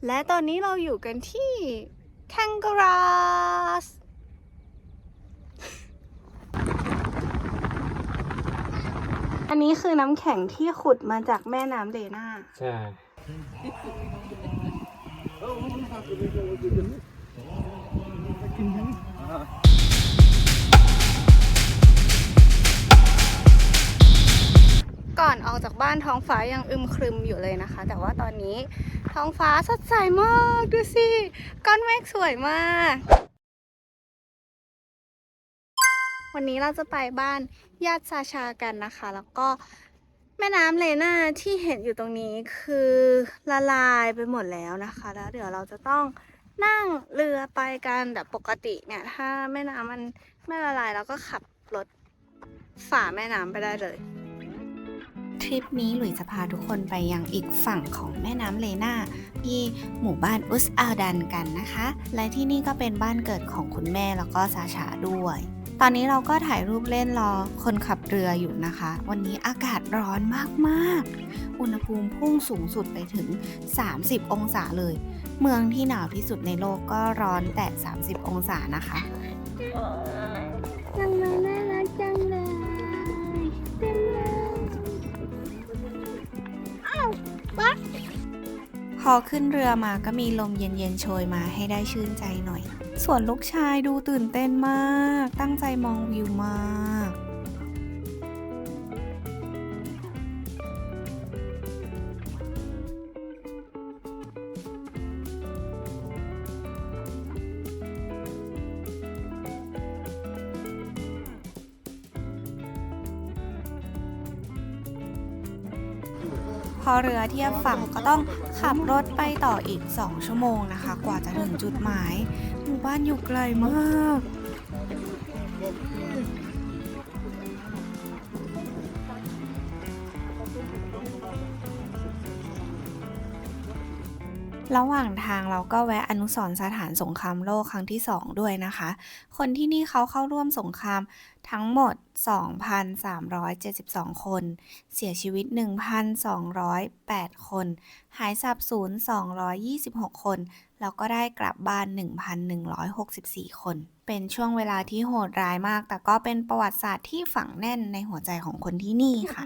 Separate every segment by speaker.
Speaker 1: และตอนนี้เราอยู่กันที่แคนกราสอันนี้คือน้ำแข็งที่ขุดมาจากแม่น้ำเลน่า
Speaker 2: ใช่
Speaker 1: ก่อนออกจากบ้านท้องฟ้ายังอึมครึมอยู่เลยนะคะแต่ว่าตอนนี้ท้องฟ้าสดใสมากดูสิก้อนเมฆสวยมากวันนี้เราจะไปบ้านญาติซาชากันนะคะแล้วก็แม่น้ำเลน่าที่เห็นอยู่ตรงนี้คือละลายไปหมดแล้วนะคะแล้วเดี๋ยวเราจะต้องนั่งเรือไปกันแต่ปกติเนี่ยถ้าแม่น้ำมันไม่ละลายเราก็ขับรถฝ่าแม่น้ำไปได้เลยทริปนี้หลุยจะพาทุกคนไปยังอีกฝั่งของแม่น้ำเลน่าที่หมู่บ้านอุสอาดันกันนะคะและที่นี่ก็เป็นบ้านเกิดของคุณแม่แล้วก็ซาชาด้วยตอนนี้เราก็ถ่ายรูปเล่นรอคนขับเรืออยู่นะคะวันนี้อากาศร้อนมากๆอุณหภูมิพุ่งสูงสุดไปถึง30องศาเลยเมืองที่หนาวที่สุดในโลกก็ร้อนแต่30องศานะคะจังเลยน่ารักจังเลยพอขึ้นเรือมาก็มีลมเย็นๆโชยมาให้ได้ชื่นใจหน่อยส่วนลูกชายดูตื่นเต้นมากตั้งใจมองวิวมากพอเรือเทียบฝั่งก็ต้องขับรถไปต่ออีก2 ชั่วโมงนะคะกว่าจะถึงจุดหมายหมู่บ้านอยู่ไกลมากระหว่างทางเราก็แวะอนุสรณ์สถานสงครามโลกครั้งที่2ด้วยนะคะคนที่นี่เขาเข้าร่วมสงครามทั้งหมด 2,372 คนเสียชีวิต 1,208 คนหายสาบสูญ226 คนแล้วก็ได้กลับบ้าน 1,164 คนเป็นช่วงเวลาที่โหดร้ายมากแต่ก็เป็นประวัติศาสตร์ที่ฝังแน่นในหัวใจของคนที่นี่ค่ะ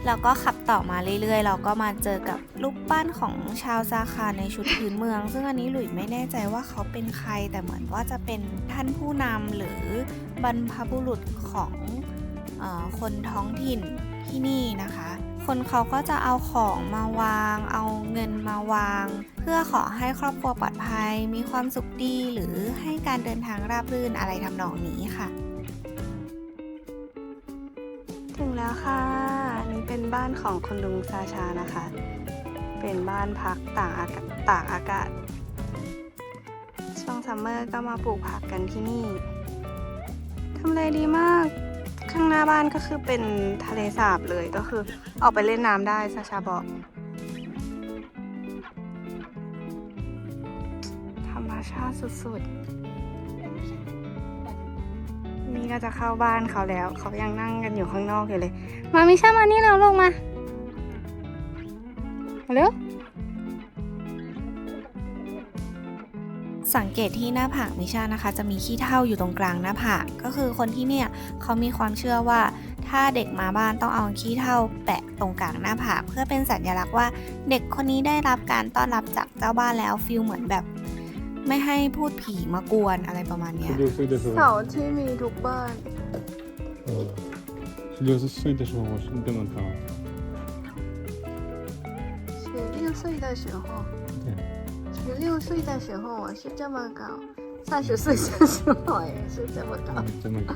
Speaker 1: แล้วก็ขับต่อมาเรื่อยๆเราก็มาเจอกับรูปปั้นของชาวซาคาในชุดพื้นเมืองซึ่งอันนี้หลุยไม่แน่ใจว่าเขาเป็นใครแต่เหมือนว่าจะเป็นท่านผู้นำหรือบรรพบุรุษของคนท้องถิ่นที่นี่นะคะคนเขาก็จะเอาของมาวางเอาเงินมาวางเพื่อขอให้ครอบครัวปลอดภัยมีความสุขดีหรือให้การเดินทางราบรื่นอะไรทำนองนี้ค่ะถึงแล้วค่ะนี่เป็นบ้านของคุณลุงซาชานะคะเป็นบ้านพักตากอากาศช่วงซัมเมอร์ก็มาปลูกผักกันที่นี่ทำเลดีมากข้างหน้าบ้านก็คือเป็นทะเลสาบเลยก็คือออกไปเล่นน้ำได้ซาชาบอกธรรมชาติสุดๆนี่ก็จะเข้าบ้านเขาแล้วเขายังนั่งกันอยู่ข้างนอกอยู่เลยมามิชามานี่เราลงมาเร็วสังเกตที่หน้าผากมิชานะคะจะมีขี้เถ้าอยู่ตรงกลางหน้าผากก็คือคนที่เนี่ยเขามีความเชื่อว่าถ้าเด็กมาบ้านต้องเอาขี้เถ้าแปะตรงกลางหน้าผากเพื่อเป็นสัญลักษณ์ว่าเด็กคนนี้ได้รับการต้อนรับจากเจ้าบ้านแล้วฟีลเหมือนแบบไม่ให้พูดผีมากวนอะไรประมาณนี้เสาที่มีทุกบ้าน
Speaker 2: 16岁的时候我是这么高
Speaker 1: 16岁的时候16岁的时候我是这么高30岁的时候也是这么高
Speaker 2: 这么高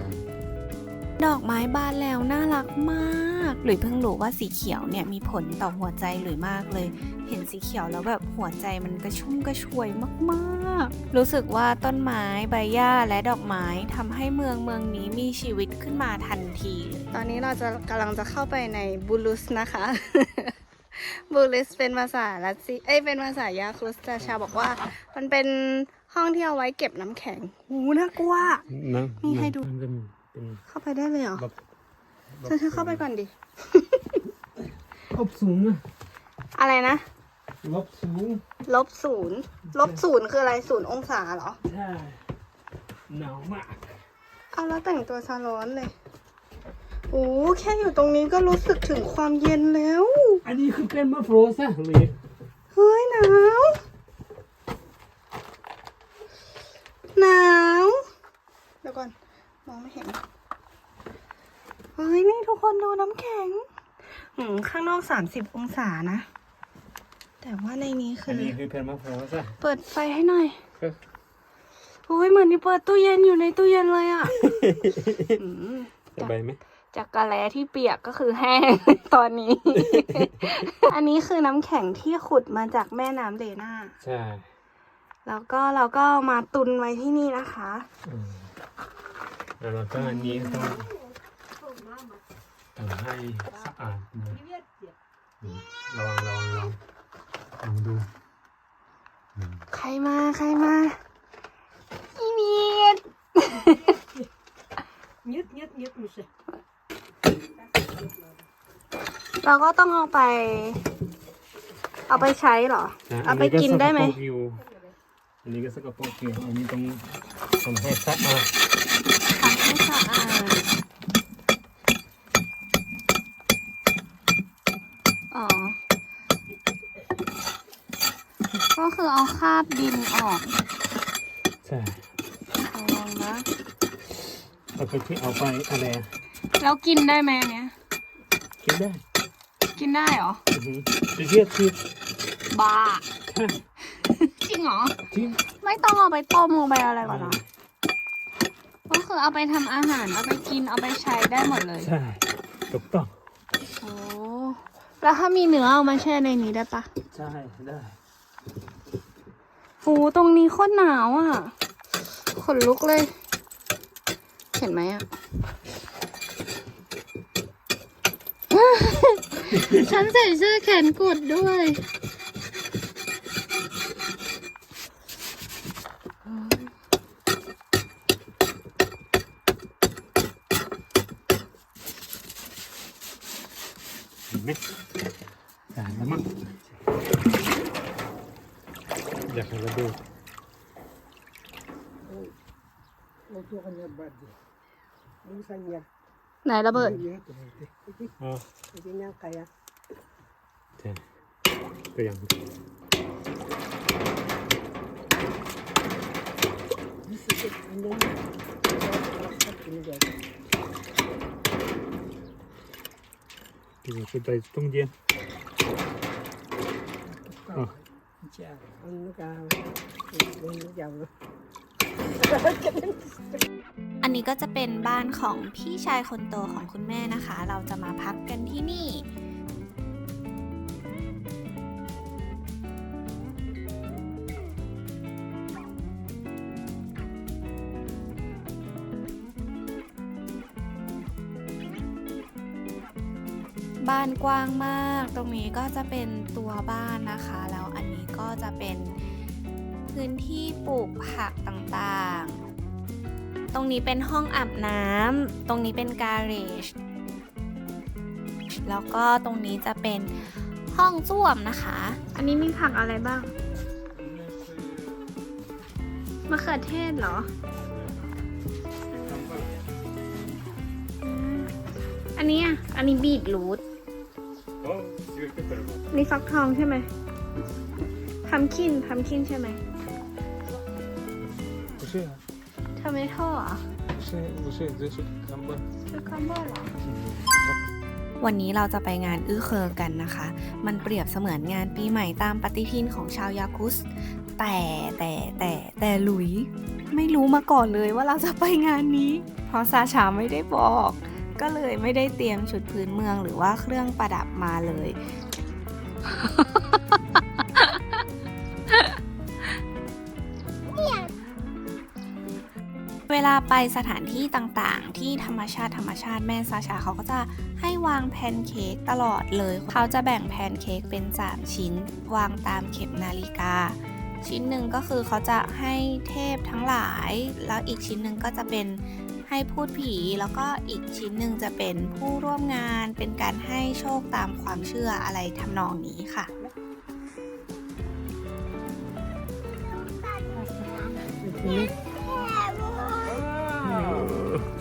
Speaker 1: ดอกไม้บานแล้วน่ารักมากหลุยเพิ่งรู้ว่าสีเขียวเนี่ยมีผลต่อหัวใจหลุยมากเลยเห็นสีเขียวแล้วแบบหัวใจมันกระชุ่มกระชวยมากๆรู้สึกว่าต้นไม้ใบหญ้าและดอกไม้ทำให้เมืองนี้มีชีวิตขึ้นมาทันทีตอนนี้เราจะกำลังจะเข้าไปในบูลุสนะคะ บูลุสเป็นภาษารัสเซียเป็นภาษายาครุสซาชาบอกว่ามันเป็นห้องที่เอาไว้เก็บน้ำแข็งหูน่ากลัวนี่ให้ดูเข้าไปได้เลยเหรอเธอเข้าไปก่อนดิ
Speaker 2: เข้าสูงอะ
Speaker 1: อะไรนะ
Speaker 3: ลบสูง
Speaker 1: ลบศูนย์ลบศูนย์คืออะไร0 องศาเหรอ
Speaker 3: ใช่หนาวมาก
Speaker 1: เอาแล้วแต่งตัวซะร้อนเลยโอ้แค่อยู่ตรงนี้ก็รู้สึกถึงความเย็นแล้ว
Speaker 3: อันนี้คือเป็นมะโฟรซะเลย
Speaker 1: เฮ้ยหนาวหนาวเดี๋ยวก่อนมองไม่เห็นเฮ้ยนี่ทุกคนดูน้ำแข็งข้างนอก30 องศานะ แต่ว่าในนี้คื
Speaker 3: อัน
Speaker 1: อ
Speaker 3: นี้คือเป็นมะโฟรซะ
Speaker 1: เปิดไฟให้หน่อยโอ้ยเหมือนที่เปิดตู้เย็นอยู่ในตู้เย็นเลยอ่ะ
Speaker 3: สบายไหม
Speaker 1: จากกะแลที่เปียกก็คือแห้ง ตอนนี้ อันนี้คือน้ำแข็งที่ขุดมาจากแม่น้ำเลน่า
Speaker 3: ใช่
Speaker 1: แล้วก็เราก็มาตุนไว้ที่นี่นะคะ
Speaker 3: แล้วก็อันนี้ต้องให้สะอาดนะลองดู
Speaker 1: ใครมาอีมีด
Speaker 4: Нет, Миша.
Speaker 1: เราก็ต้องเอาไปใช้เหรอ เอาไปกินได้ไหม
Speaker 3: อันนี้ก็สกปรกอยู่อันนี้ต้องทำให้สะอาด
Speaker 1: ทำให้สะอาดอ๋อ ก็คือเอาคราบดินออก
Speaker 3: ใช่
Speaker 1: ระวังนะ
Speaker 3: แล้วก็ที่เอาไปอะไร
Speaker 1: แล้วกินได้ไหมอันเนี้ย
Speaker 3: กินได้
Speaker 1: กินได้เหรอ
Speaker 3: จะเรียกคือ
Speaker 1: บ้า จริงเหรอ
Speaker 3: จริง
Speaker 1: ไม่ต้องเอาไปต้มลงไปอะไรก่อนนะก็คือเอาไปทำอาหาร เอาไปกิน เอาไปใช้ได้หมดเลย
Speaker 3: ใช่ถูกต้อง
Speaker 1: โอ้ แล้วถ้ามีเนื้อเอามาแช่ในนี้ได้ปะ
Speaker 3: ใช่ได้
Speaker 1: โอ้ตรงนี้โคตรหนาวอ่ะ ขนลุกเลย เห็นไหมอ่ะ ฉันใส่เสื้อแขนกุดด้วย
Speaker 3: เห็นไหมได้แล้วมั้งอยากให้เราดู
Speaker 4: Вот его не бади. Ну, санья.
Speaker 1: ไหนระเบิด
Speaker 3: อ๋อ
Speaker 4: Это не кая.
Speaker 3: ใช่ตัวอย่าง 这个是在中间。哦，
Speaker 4: Ну-ка, не делаю.
Speaker 5: อันนี้ก็จะเป็นบ้านของพี่ชายคนโตของคุณแม่นะคะ เราจะมาพักกันที่นี่ บ้านกว้างมาก ตรงนี้ก็จะเป็นตัวบ้านนะคะ แล้วอันนี้ก็จะเป็นพื้นที่ปลูกผักต่างๆ ตรงนี้เป็นห้องอาบน้ำ ตรงนี้เป็นการาจ แล้วก็ตรงนี้จะเป็นห้องส้วมนะคะ
Speaker 1: อันนี้มีผักอะไรบ้าง มะเขือเทศเหรอ อันนี้อ่ะ อันนี้บีทรูท
Speaker 3: 哦，这个更多。
Speaker 1: นี่ฟักทองใช่ไหมพัมคินใช่ไหม
Speaker 3: 不是啊，
Speaker 1: ทอมเมโต้เหรอ
Speaker 3: 不是，这是看吧。
Speaker 1: คือคัมเบอร์เหรอ
Speaker 5: วันนี้เราจะไปงานอื้อเคอกันนะคะ มันเปรียบเสมือนงานปีใหม่ตามปฏิทินของชาวยากุส แต่หลุยไม่รู้มาก่อนเลยว่าเราจะไปงานนี้ เพราะซาชาไม่ได้บอก ก็เลยไม่ได้เตรียมชุดพื้นเมืองหรือว่าเครื่องประดับมาเลย เวลาไปสถานที่ต่างๆ ที่ธรรมชาติแม่ซาชาเขาก็จะให้วางแพนเค้กตลอดเลย เขาจะแบ่งแพนเค้กเป็น3ชิ้น วางตามเข็มนาฬิกา ชิ้นหนึ่งก็คือเขาจะให้เทพทั้งหลาย แล้วอีกชิ้นหนึ่งก็จะเป็นให้พูดผี แล้วก็อีกชิ้นหนึ่งจะเป็นผู้ร่วมงาน เป็นการให้โชคตามความเชื่ออะไรทำนองนี้ค่ะ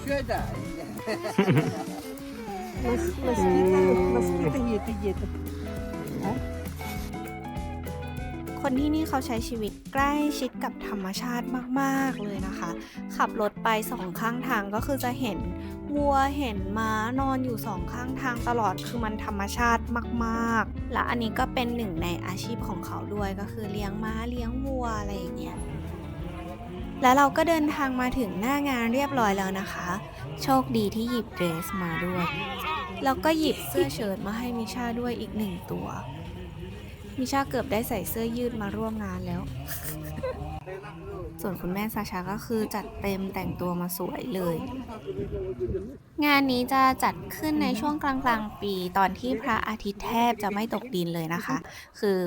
Speaker 4: Şöyle. Mosquito yedi.
Speaker 5: คนที่นี่เขาใช้ชีวิตใกล้ชิดกับธรรมชาติมากๆเลยนะคะ ขับรถไปสองข้างทางก็คือจะเห็นวัวเห็นม้านอนอยู่สองข้างทางตลอดคือมันธรรมชาติมากๆและอันนี้ก็เป็นหนึ่งในอาชีพของเขาด้วยก็คือเลี้ยงม้าเลี้ยงวัวอะไรอย่างเงี้ยแล้วเราก็เดินทางมาถึงหน้างานเรียบร้อยแล้วนะคะ โชคดีที่หยิบเดรสมาด้วยแล้วก็หยิบเสื้อเชิ้ตมาให้มิชาด้วยอีกหนึ่งตัวมิชาเกือบได้ใส่เสื้อยืดมาร่วมงานแล้ว ส่วนคุณแม่ซาชาก็คือจัดเต็มแต่งตัวมาสวยเลย งานนี้จะจัดขึ้นในช่วงกลางๆปีตอนที่พระอาทิตย์แทบจะไม่ตกดินเลยนะคะ คือ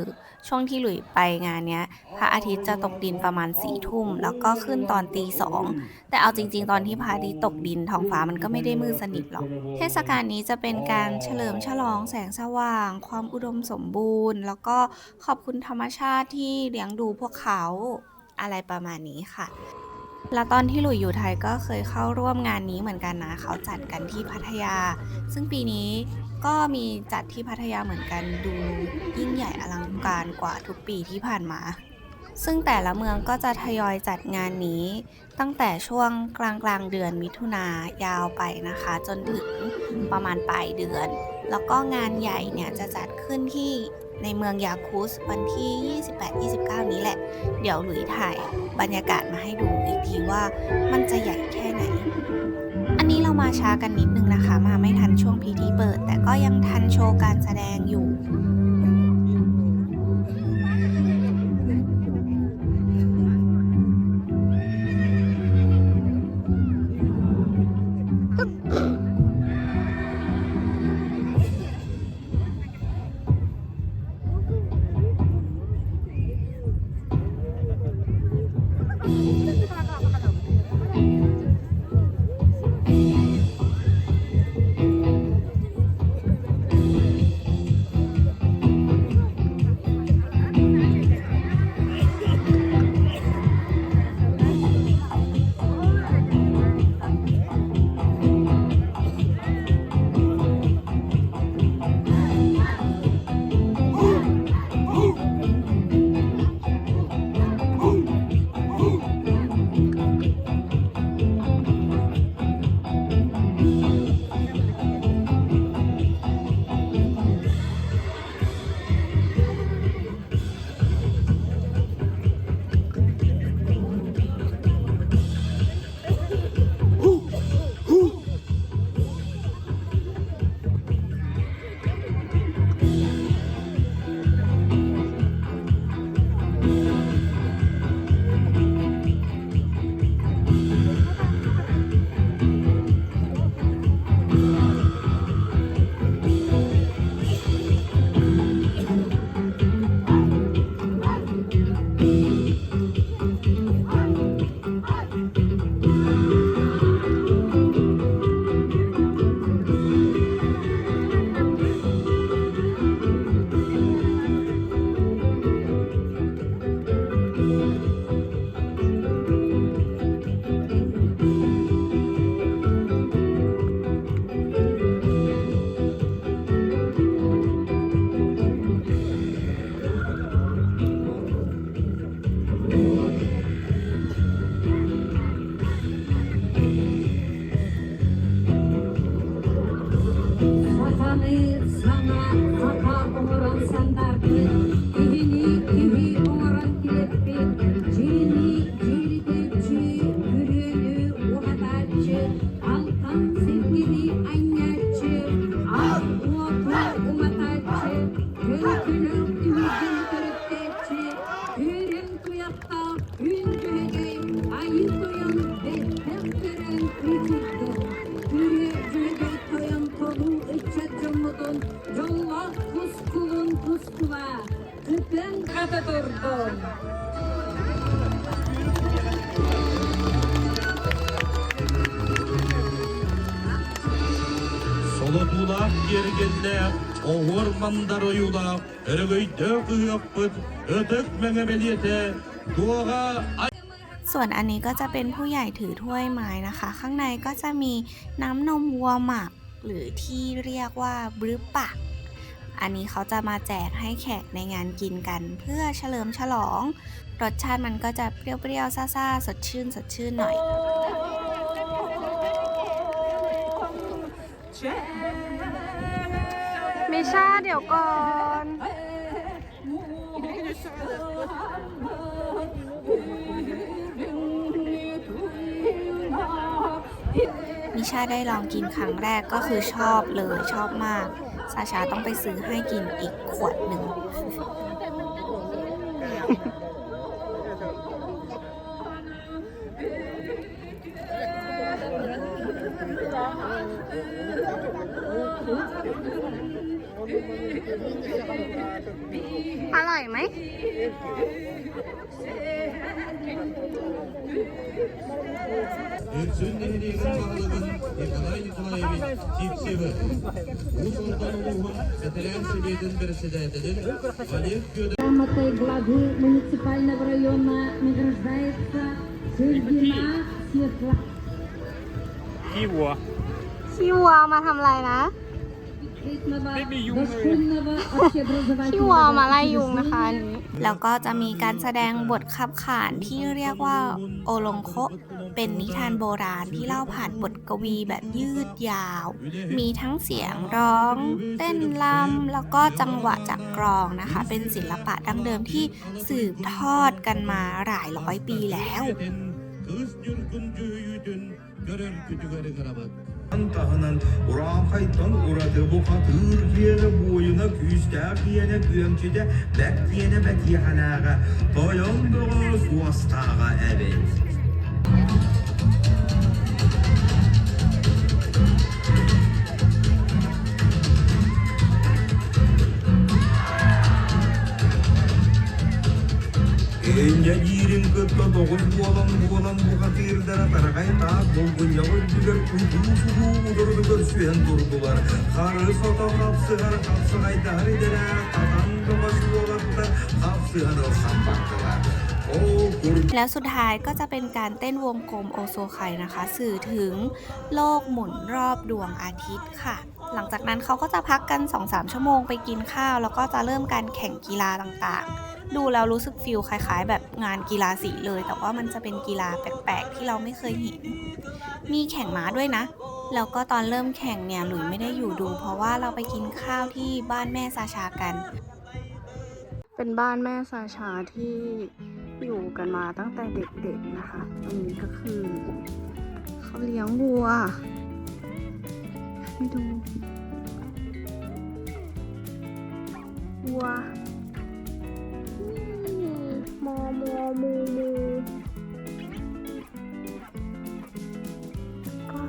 Speaker 5: ช่วงที่หลุยไปงานเนี้ยพระอาทิตย์จะตกดินประมาณ4 ทุ่มแล้วก็ขึ้นตอนตี 2แต่เอาจริงๆตอนที่พระอาทิตย์ตกดินท้องฟ้ามันก็ไม่ได้มืดสนิทหรอกเทศกาลนี้จะเป็นการเฉลิมฉลองแสงสว่างความอุดมสมบูรณ์แล้วก็ขอบคุณธรรมชาติที่เลี้ยงดูพวกเขาอะไรประมาณนี้ค่ะ แล้วตอนที่หลุยอยู่ไทยก็เคยเข้าร่วมงานนี้เหมือนกันนะเขาจัดกันที่พัทยาซึ่งปีนี้ก็มีจัดที่พัทยาเหมือนกันดูยิ่งใหญ่อลังการกว่าทุกปีที่ผ่านมาซึ่งแต่ละเมืองก็จะทยอยจัดงานนี้ตั้งแต่ช่วงกลางเดือนมิถุนายาวไปนะคะจนถึงประมาณปลายเดือนแล้วก็งานใหญ่เนี่ยจะจัดขึ้นที่ในเมืองยาคุสวันที่ 28-29 นี้แหละเดี๋ยวหลุยถ่ายบรรยากาศมาให้ดูอีกทีว่ามันจะใหญ่แค่ไหนอันนี้เรามาช้ากันนิดนึงนะคะมาไม่ทันช่วงพิธีเปิดแต่ก็ยังทันโชว์การแสดงอยู่
Speaker 6: Solotulak gergelle, oğurmanlar oyulak, örgüyde kıyıpıt, ötük menemeliyete, duağa
Speaker 5: ส่วนอันนี้ก็จะเป็นผู้ใหญ่ถือถ้วยไม้นะคะ ข้างในก็จะมีน้ำนมวัวหมักหรือที่เรียกว่าบรึปะอันนี้เขาจะมาแจกให้แขกในงานกินกันเพื่อเฉลิมฉลองรสชาติมันก็จะเปรี้ยวๆซ่าๆสดชื่นหน่อย
Speaker 1: มิชาเดี๋ยวก่อน
Speaker 5: มิชาได้ลองกินครั้งแรกก็คือชอบเลยชอบมากซาชาต้องไปซื้อให้กินอีกขวดหนึ่ง
Speaker 1: อร่อยไหม
Speaker 6: Sünnetliğinin bağlılığın Nikolay Nikolayevich Tipsevi. Bu sultanın ruhun Federal Sovyet'in председатель Олег Федорович.
Speaker 7: Грамотой главы муниципального района награждается Шульгина Светлана.
Speaker 2: ขี้วัว
Speaker 1: ขี้วัวมาทำอะไรนะ
Speaker 7: Дошкольного общеобразовательного
Speaker 1: ขี้วัวมาไล่ยุงนะคะอันนี้
Speaker 5: แล้วก็จะมีการแสดงบทขับขานที่เรียกว่าโอลงโคะเป็นนิทานโบราณที่เล่าผ่านบทกวีแบบยืดยาว มีทั้งเสียงร้อง เต้นรำแล้วก็จังหวะจากกลองนะคะ เป็นศิลปะดั้งเดิมที่สืบทอดกันมาหลายร้อยปีแล้ว
Speaker 6: Kız Türk'üncü yüdün görür kütügarı karabat.
Speaker 8: Tahınan Uran kaytan uradı bu katır kiyene boyuna küste kiyene güyemçide bek kiyene bek yihanağa toyon doğu suastağa evet. Enya jirin kıtta doğun bualan bu katırdara tarakay taak bulgun yavur bilir uydu sudu udurdugar süyen durdular. Karı sota kapsıgar kapsıgay daridere katan kıvaş bualatta kapsıgan alsam baktılar. O kur
Speaker 5: แล้วสุดท้ายก็จะเป็นการเต้นวงกลมโอโซไคนะคะ สื่อถึงโลกหมุนรอบดวงอาทิตย์ค่ะ หลังจากนั้นเขาก็จะพักกัน 2-3 ชั่วโมงไปกินข้าว แล้วก็จะเริ่มการแข่งกีฬาต่างๆ ดูแล้วรู้สึกฟีลคล้ายๆ แบบงานกีฬาสีเลย แต่ว่ามันจะเป็นกีฬาแปลกๆที่เราไม่เคยเห็น มีแข่งม้าด้วยนะ แล้วก็ตอนเริ่มแข่งเนี่ยหลุยไม่ได้อยู่ดู เพราะว่าเราไปกินข้าวที่บ้านแม่ซาชากัน
Speaker 1: เป็นบ้านแม่ซาชาที่อยู่กันมาตั้งแต่เด็กๆนะคะตรงนี้ก็คือเขาเลี้ยงวัวให้ดูวัวนี่มอมูก็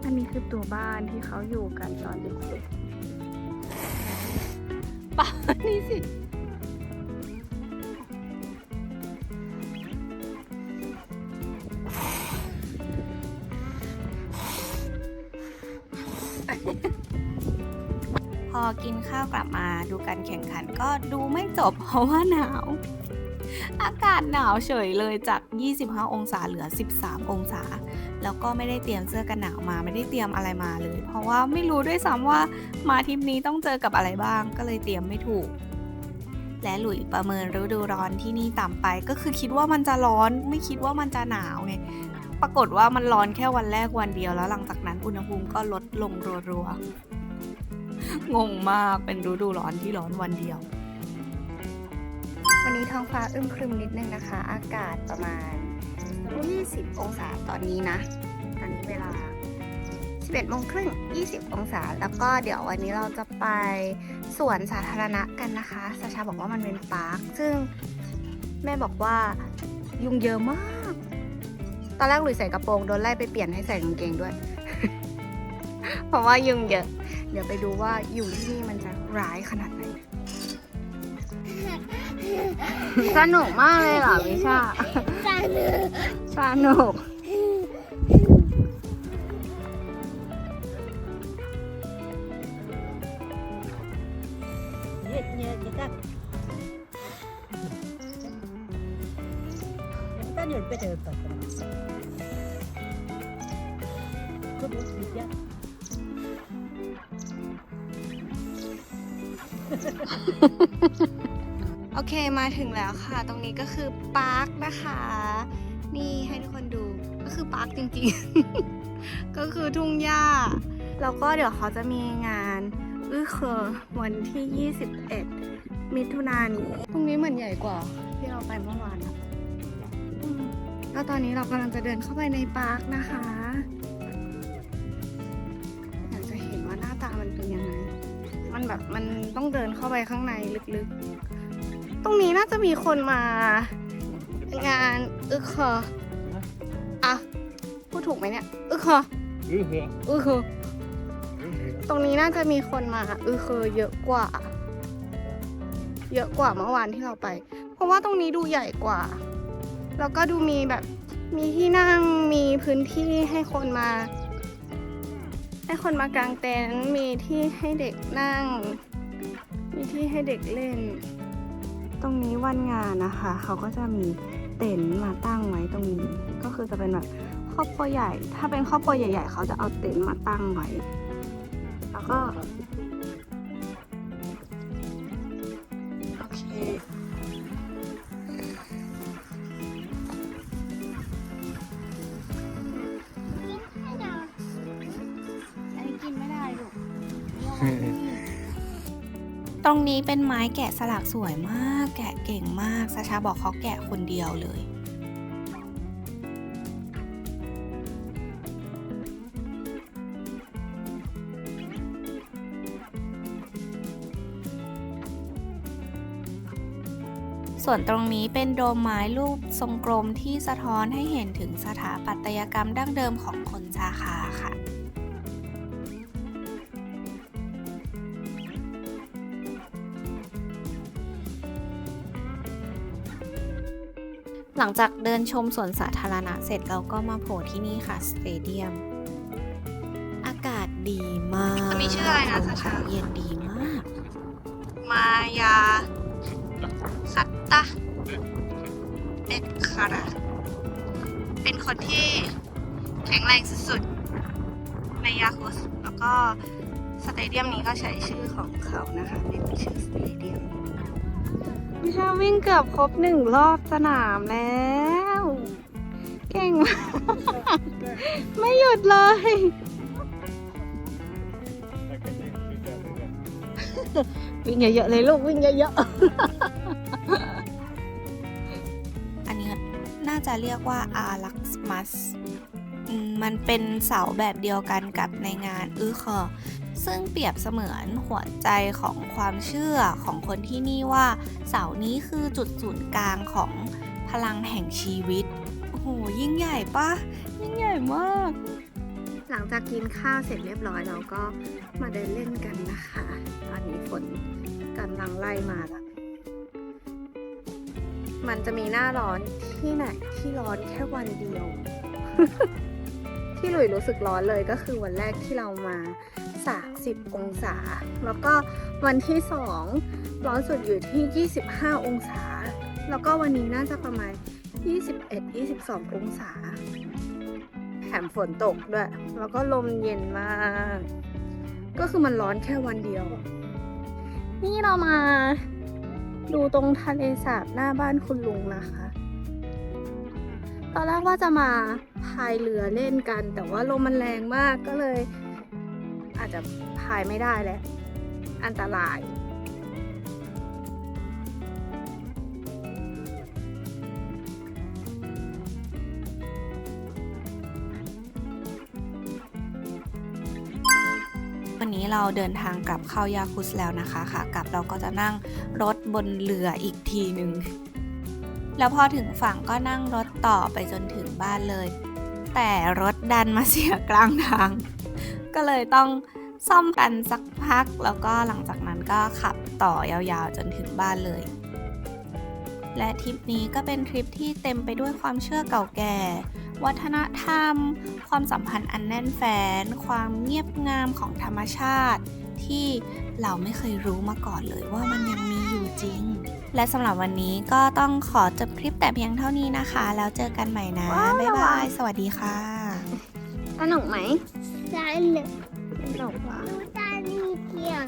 Speaker 1: อันนี้คือตัวบ้านที่เขาอยู่กันตอนเด็กๆป่านี่สิ
Speaker 5: พอกินข้าวกลับมาดูการแข่งขันก็ดูไม่จบเพราะว่าหนาว อากาศหนาวเฉยเลยจาก 25 องศาเหลือ 13 องศา แล้วก็ไม่ได้เตรียมเสื้อกันหนาวมาไม่ได้เตรียมอะไรมาเลย เพราะว่าไม่รู้ด้วยซ้ำว่ามาทริปนี้ต้องเจอกับอะไรบ้างก็เลยเตรียมไม่ถูก และหลุยประเมินฤดูร้อนที่นี่ต่ำไปก็คือคิดว่ามันจะร้อนไม่คิดว่ามันจะหนาวไงปรากฏว่ามันร้อนแค่วันแรกวันเดียวแล้วหลังจากนั้นอุณหภูมิก็ลดลงรัวๆ งงมากเป็นฤดูร้อนที่ร้อนวันเดียว
Speaker 1: วันนี้ท้องฟ้าอึมครึมนิดนึงนะคะ อากาศประมาณ 20 องศาตอนนี้นะ ตอนนี้เวลา 11 โมงครึ่ง 20 องศา แล้วก็เดี๋ยววันนี้เราจะไปสวนสาธารณะกันนะคะซาชาบอกว่ามันเป็นปาร์ค ซึ่งแม่บอกว่ายุงเยอะมาก ตอนแรกหลุยใส่กระโปรงโดนไล่ไปเปลี่ยนให้ใส่กางเกงด้วย เพราะว่ายุงเยอะ เดี๋ยวไปดูว่ายุงที่นี่มันจะร้ายขนาดไหน สนุกมากเลยเหรอวิชาสนุก
Speaker 4: Они опять это так. Кто будет лететь?
Speaker 1: โอเคมาถึงแล้วค่ะ ตรงนี้ก็คือปาร์คนะคะ นี่ให้ทุกคนดูก็คือปาร์คจริงๆ ก็คือทุ่งหญ้าแล้วก็เดี๋ยวเขาจะมีงานวันที่ 21 มิถุนายนนี้ตรงนี้เหมือนใหญ่กว่าที่เราไปเมื่อวานอะก็ตอนนี้เรากำลังจะเดินเข้าไปในปาร์คนะคะอยากจะเห็นว่าหน้าตามันเป็นยังไงมันแบบมันต้องเดินเข้าไปข้างในลึกๆตรงนี้น่าจะมีคนมางานอ่ะพูดถูกไหมเนี่ยตรงนี้น่าจะมีคนมาเยอะกว่าเมื่อวานที่เราไปเพราะว่าตรงนี้ดูใหญ่กว่าแล้วก็ดูมีแบบมีที่นั่งมีพื้นที่ให้คนมากางเต็นท์มีที่ให้เด็กนั่งมีที่ให้เด็กเล่นตรงนี้วันงานนะคะเขาก็จะมีเต็นท์มาตั้งไว้ตรงนี้ก็คือจะเป็นแบบครอบครัวใหญ่ถ้าเป็นครอบครัวใหญ่ๆเขาจะเอาเต็นท์มาตั้งไว้แล้วก็โอเคอันนี้กินไม่ได้ลูก
Speaker 5: ตรงนี้เป็นไม้แกะสลักสวยมากแกะเก่งมากซาชาบอกเขาแกะคนเดียวเลยส่วนตรงนี้เป็นโดมไม้รูปทรงกลมที่สะท้อนให้เห็นถึงสถาปัตยกรรมดั้งเดิมของคนชาคาค่ะหลังจากเดินชมสวนสาธารณะเสร็จเราก็มาโผล่ที่นี่ค่ะสเตเดียมอากาศดีมาก
Speaker 1: อันนี้ชื่ออะไรนะ
Speaker 5: ลม
Speaker 1: ซาชา
Speaker 5: พัดเย็นดีมาก
Speaker 1: มายาสัตตะเอ็ดคาราเป็นคนที่แข็งแรงสุดๆในยาคุสแล้วก็สเตเดียมนี้ก็ใช้ชื่อของเขานะคะเป็นชื่อสเตเดียมวิชาวิ่งเกือบครบ1 รอบสนามแล้ว เก่งมาก ไม่หยุดเลย วิ่งเยอะๆเลยลูกวิ่งเยอะ
Speaker 5: อันนี้น่าจะเรียกว่าอารักมัสมันเป็นเสาแบบเดียวกันกับในงานซึ่งเปรียบเสมือนหัวใจของความเชื่อของคนที่นี่ว่าเสานี้คือจุดศูนย์กลางของพลังแห่งชีวิตโอ้โหยิ่งใหญ่ปะยิ่งใหญ่มาก
Speaker 1: หลังจากกินข้าวเสร็จเรียบร้อยเราก็มาเดินเล่นกันนะคะตอนนี้ฝนกำลังไล่มาแล้วมันจะมีหน้าร้อนที่ไหนที่ร้อนแค่วันเดียว ที่หลุยรู้สึกร้อนเลยก็คือวันแรกที่เรามา30 องศาแล้วก็วันที่2ร้อนสุดอยู่ที่25 องศาแล้วก็วันนี้น่าจะประมาณ21-22 องศาแถมฝนตกด้วยแล้วก็ลมเย็นมากก็คือมันร้อนแค่วันเดียวนี่เรามาดูตรงทะเลสาบหน้าบ้านคุณลุงนะคะตอนแรกว่าจะมาพายเรือเล่นกันแต่ว่าลมมันแรงมากก็เลยอาจจะพายไม่ได้แล้วอันตราย
Speaker 5: วันนี้เราเดินทางกลับเข้ายาคุสแล้วนะคะค่ะกลับเราก็จะนั่งรถบนเรืออีกทีหนึ่งแล้วพอถึงฝั่งก็นั่งรถต่อไปจนถึงบ้านเลยแต่รถดันมาเสียกลางทางก็เลยต้องซ่อมกันสักพักแล้วก็หลังจากนั้นก็ขับต่อยาวๆจนถึงบ้านเลยและทริปนี้ก็เป็นทริปที่เต็มไปด้วยความเชื่อเก่าแก่วัฒนธรรมความสัมพันธ์อันแน่นแฟ้นความเงียบงามของธรรมชาติ ที่เราไม่เคยรู้มาก่อนเลยว่ามันยังมีอยู่จริง และสำหรับวันนี้ก็ต้องขอจบคลิปแต่เพียงเท่านี้นะคะ แล้วเจอกันใหม่นะ บ๊ายบาย สวัสดีค่ะ
Speaker 1: สนุกไหม
Speaker 9: สนุก
Speaker 1: สนุกว่ะ
Speaker 9: ดูตานี่เที่ยว